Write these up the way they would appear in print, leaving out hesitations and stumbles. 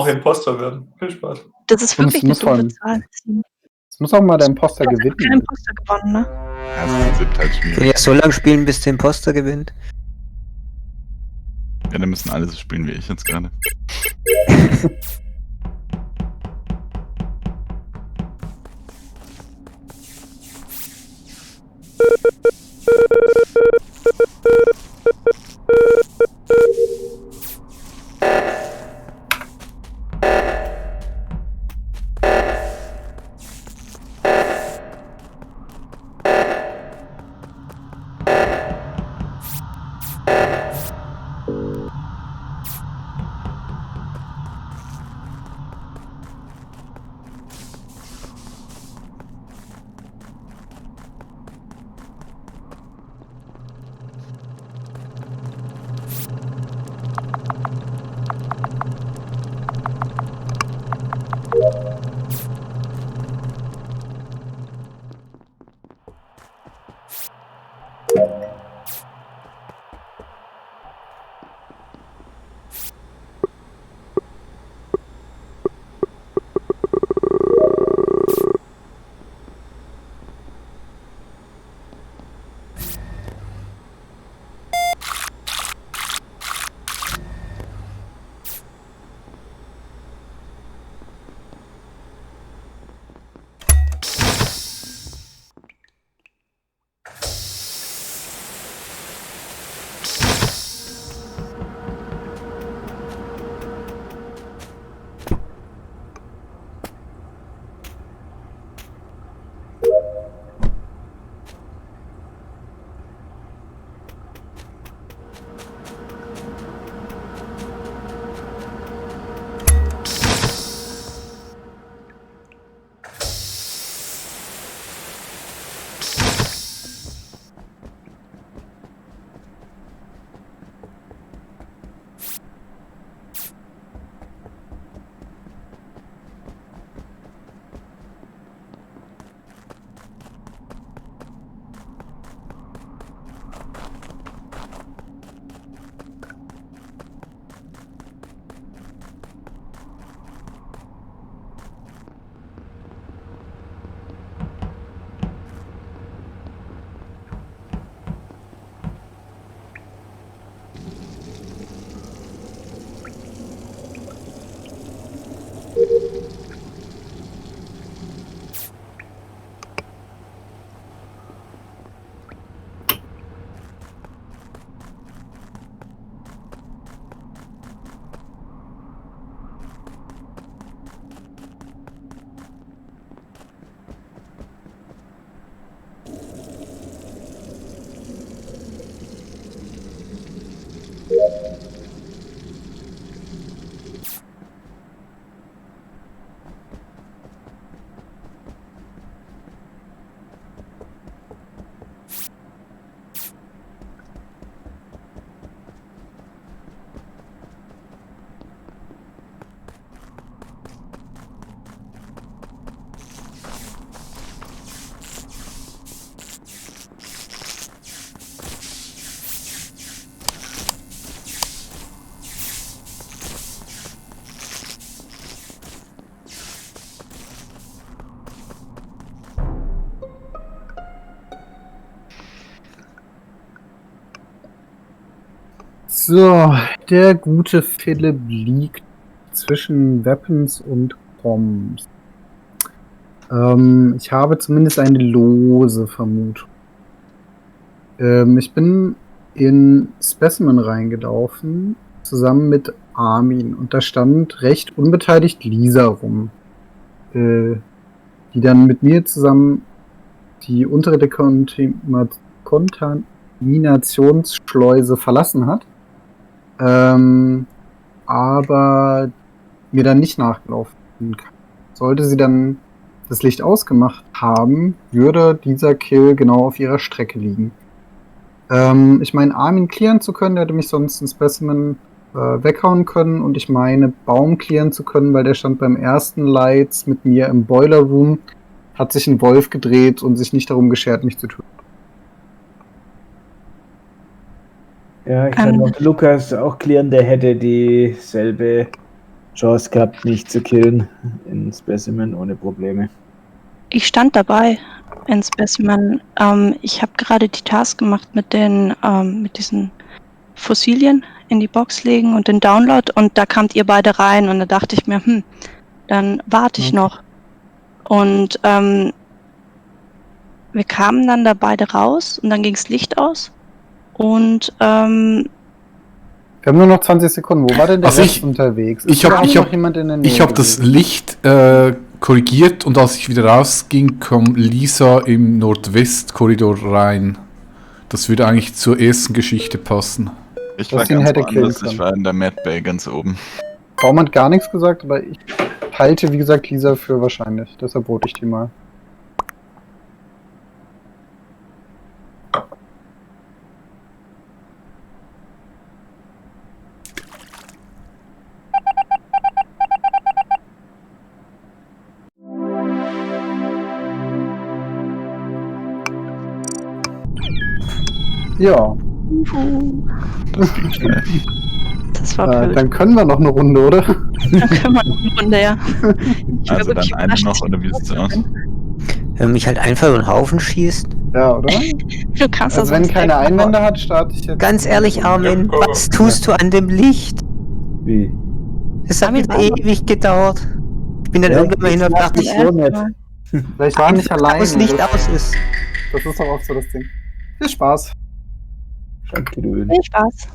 auch Imposter werden. Viel Spaß. Das ist wirklich eine doofe Zahl. Es muss auch mal der Imposter Du hast gewinnen. keinen Imposter gewonnen, ne? Ja, das Konzept halt Ich will schwierig. ja so lange spielen, bis der Imposter gewinnt. Ja, dann müssen alle so spielen wie ich jetzt gerade. So, der gute Philipp liegt zwischen Weapons und Comms. Ich habe zumindest eine lose Vermutung. Ich bin in Specimen reingelaufen, zusammen mit Armin, und da stand recht unbeteiligt Lisa rum, die dann mit mir zusammen die untere Dekontaminationsschleuse verlassen hat, aber mir dann nicht nachgelaufen kann. Sollte sie dann das Licht ausgemacht haben, würde dieser Kill genau auf ihrer Strecke liegen. Ich meine, Armin clearen zu können, der hätte mich sonst ein Specimen weghauen können, und ich meine, Baum clearen zu können, weil der stand beim ersten Lights mit mir im Boiler Room, hat sich ein Wolf gedreht und sich nicht darum geschert, mich zu töten. Ja, ich kann noch Lukas auch klären, der hätte dieselbe Chance gehabt, mich zu killen in Specimen ohne Probleme. Ich stand dabei in Specimen. Ich habe gerade die Task gemacht mit diesen Fossilien in die Box legen und den Download und da kamt ihr beide rein und da dachte ich mir, dann warte ich Okay. noch. Und wir kamen dann da beide raus und dann ging das Licht aus und Wir haben nur noch 20 Sekunden. Wo war denn der Also Rest unterwegs? ich Ist hab- überhaupt ich hab- noch jemand in der Nähe Ich habe das gewesen? Licht korrigiert und als ich wieder rausging, kam Lisa im Nordwestkorridor rein. Das würde eigentlich zur ersten Geschichte passen. Ich Dass war sie ihn ganz hätte killen woanders. können. Ich war in der Mad Bay ganz oben. Baum hat gar nichts gesagt, aber ich halte, wie gesagt, Lisa für wahrscheinlich. Deshalb vote ich die mal. Ja, Das ging schnell. das war blöd. dann können wir noch eine Runde, oder? Dann können wir noch eine Runde, ja. Ich war Also dann wirklich eine überrascht, noch dass oder ich wie sieht's aus? Wenn man mich halt einfach über den Haufen schießt. Ja, oder? Du kannst Also das wenn sonst keine einfach- Einwände hat, starte ich jetzt. Ganz ehrlich, Armin, Ja. was tust du an dem Licht? Wie? Das hat Armin, mir warte. ewig gedauert. Ich bin dann Ja, irgendwann mal hin und dachte, ich ich, so nicht. Vielleicht war nicht allein. das Licht aus ist. Das ist doch auch so das Ding. Viel Spaß. Danke, du. Viel Spaß.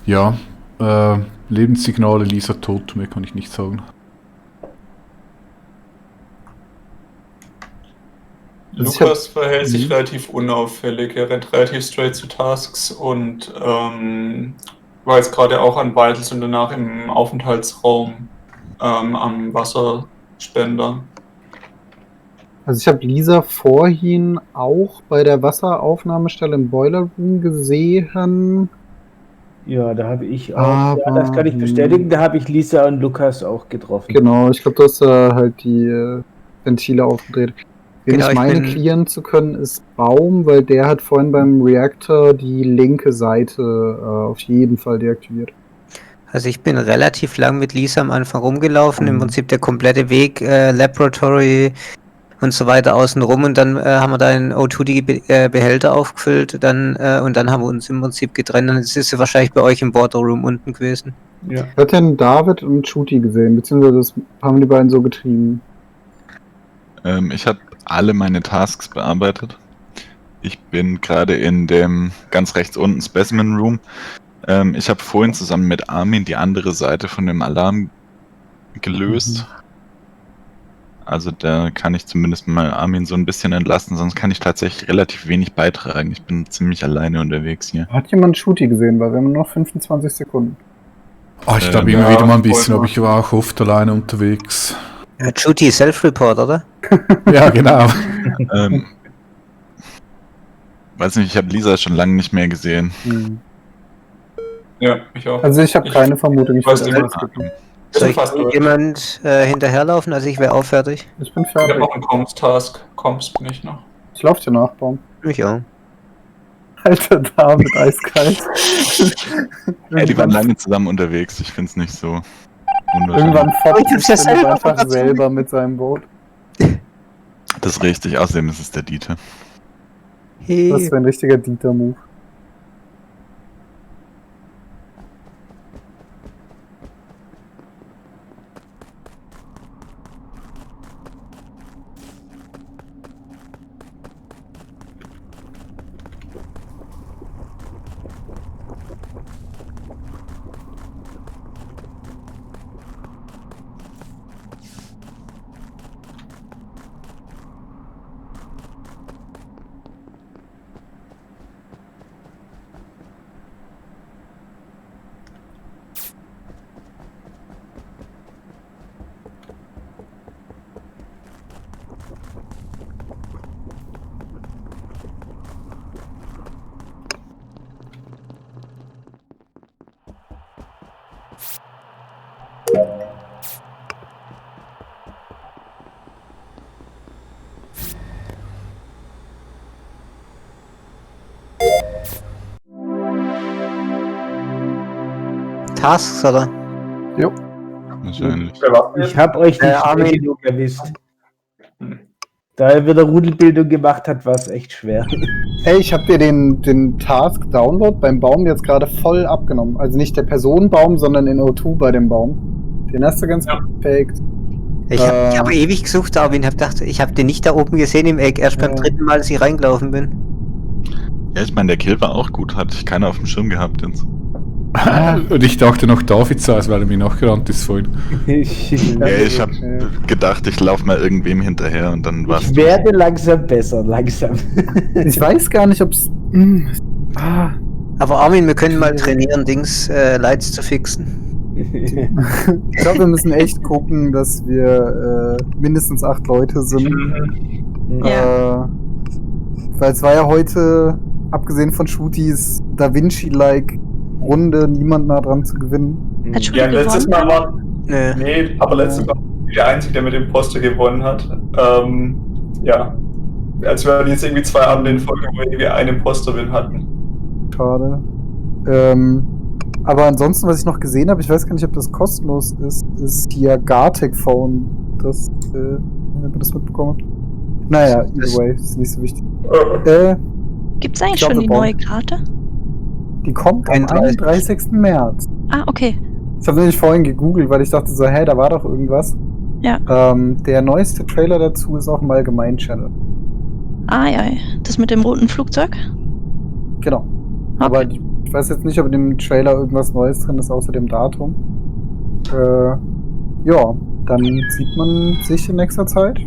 Ja, Lebenssignale, Lisa tot, mehr kann ich nicht sagen. Lukas verhält sich relativ unauffällig. Er rennt relativ straight zu Tasks und war jetzt gerade auch an Vitals und danach im Aufenthaltsraum am Wasserspender. Also ich habe Lisa vorhin auch bei der Wasseraufnahmestelle im Boiler Room gesehen. Ja, da habe ich auch. Aber, ja, das kann ich bestätigen. Da habe ich Lisa und Lukas auch getroffen. Genau, ich glaube, du hast halt die Ventile aufgedreht. Wen Genau, ich ich meine bin- clearen zu können, ist Baum, weil der hat vorhin beim Reactor die linke Seite auf jeden Fall deaktiviert. Also ich bin relativ lang mit Lisa am Anfang rumgelaufen, im Prinzip der komplette Weg, Laboratory und so weiter außenrum, und dann haben wir da in O2 die Behälter aufgefüllt, dann und dann haben wir uns im Prinzip getrennt, und jetzt ist sie wahrscheinlich bei euch im Border Room unten gewesen. Ja. Ich hatte den David und Shooty gesehen, beziehungsweise das haben die beiden so getrieben. Ich habe alle meine Tasks bearbeitet. Ich bin gerade in dem ganz rechts unten Specimen Room. Ich habe vorhin zusammen mit Armin die andere Seite von dem Alarm gelöst. Also da kann ich zumindest mal Armin so ein bisschen entlasten, sonst kann ich tatsächlich relativ wenig beitragen. Ich bin ziemlich alleine unterwegs hier. Hat jemand Shooty gesehen, weil wir haben nur noch 25 Sekunden. Oh, ich glaube immer wieder mal ein bisschen, aber ich war auch oft alleine unterwegs. Ja, Judy Self-Report, oder? Ja, genau. Weiß nicht, ich habe Lisa schon lange nicht mehr gesehen. Ja, ich auch. Also ich habe keine Vermutung, ich weiß würde nicht, einfach skippen. Soll ich fast durch. jemand hinterherlaufen? Also ich wäre auch fertig. Ich bin Ich habe fertig. noch einen Comms-Task. Comms bin ich noch. Ich laufe dir nach, Baum. Ich auch. Alter, David, eiskalt. Ja, die waren lange zusammen unterwegs, ich finde es nicht so unwahrscheinlich. Irgendwann foppt Ich hab's ja sich selber einfach vergessen. selber mit seinem Boot. Das ist richtig, außerdem ist es der Dieter. Hey. Das wäre ein richtiger Dieter-Move. Tasks, oder? Wahrscheinlich. Ich habe euch nicht Armin. schnell genug erwischt. Da er wieder Rudelbildung gemacht hat, war es echt schwer. Hey, ich habe dir den Task-Download beim Baum jetzt gerade voll abgenommen. Also nicht der Personenbaum, sondern in O2 bei dem Baum. Den hast du ganz perfekt. Ich hab ewig gesucht, aber ich habe den nicht da oben gesehen im Eck, erst beim dritten Mal, als ich reingelaufen bin. Ja, ich meine, der Kill war auch gut, hatte ich keiner auf dem Schirm gehabt jetzt. Und ich dachte noch, David sei es, weil er mir nachgerannt ist vorhin. Ja, ich habe gedacht, ich laufe mal irgendwem hinterher und dann war's. Ich werde langsam besser, langsam. Ich weiß gar nicht, ob's. Aber Armin, wir können mal trainieren, Lights zu fixen. Ich glaube, wir müssen echt gucken, dass wir mindestens 8 Leute sind. Ja. Weil es war ja heute, abgesehen von Da Vinci-like Runde, niemand nah dran zu gewinnen. Hat schon Ja, letztes gewonnen? Mal Nee, aber letztes Mal der Einzige, der mit dem Poster gewonnen hat. Ja. Als wir jetzt irgendwie 2 Abende in Folge, wo wir irgendwie einen Imposter-Win hatten. Schade. Aber ansonsten, was ich noch gesehen habe, ich weiß gar nicht, ob das kostenlos ist hier Gartic Phone. Das, wenn ihr das mitbekommen habt. Naja, either way, ist nicht so wichtig. Gibt's eigentlich Ich glaub, schon wir die neue Karte? Die kommt am 31. März. Ah, okay. Ich habe nämlich vorhin gegoogelt, weil ich dachte so, hä, da war doch irgendwas. Ja. Der neueste Trailer dazu ist auch im Allgemein-Channel. Ah, ja. Das mit dem roten Flugzeug? Genau. Okay. Aber ich weiß jetzt nicht, ob in dem Trailer irgendwas Neues drin ist, außer dem Datum. Ja, dann sieht man sich in nächster Zeit.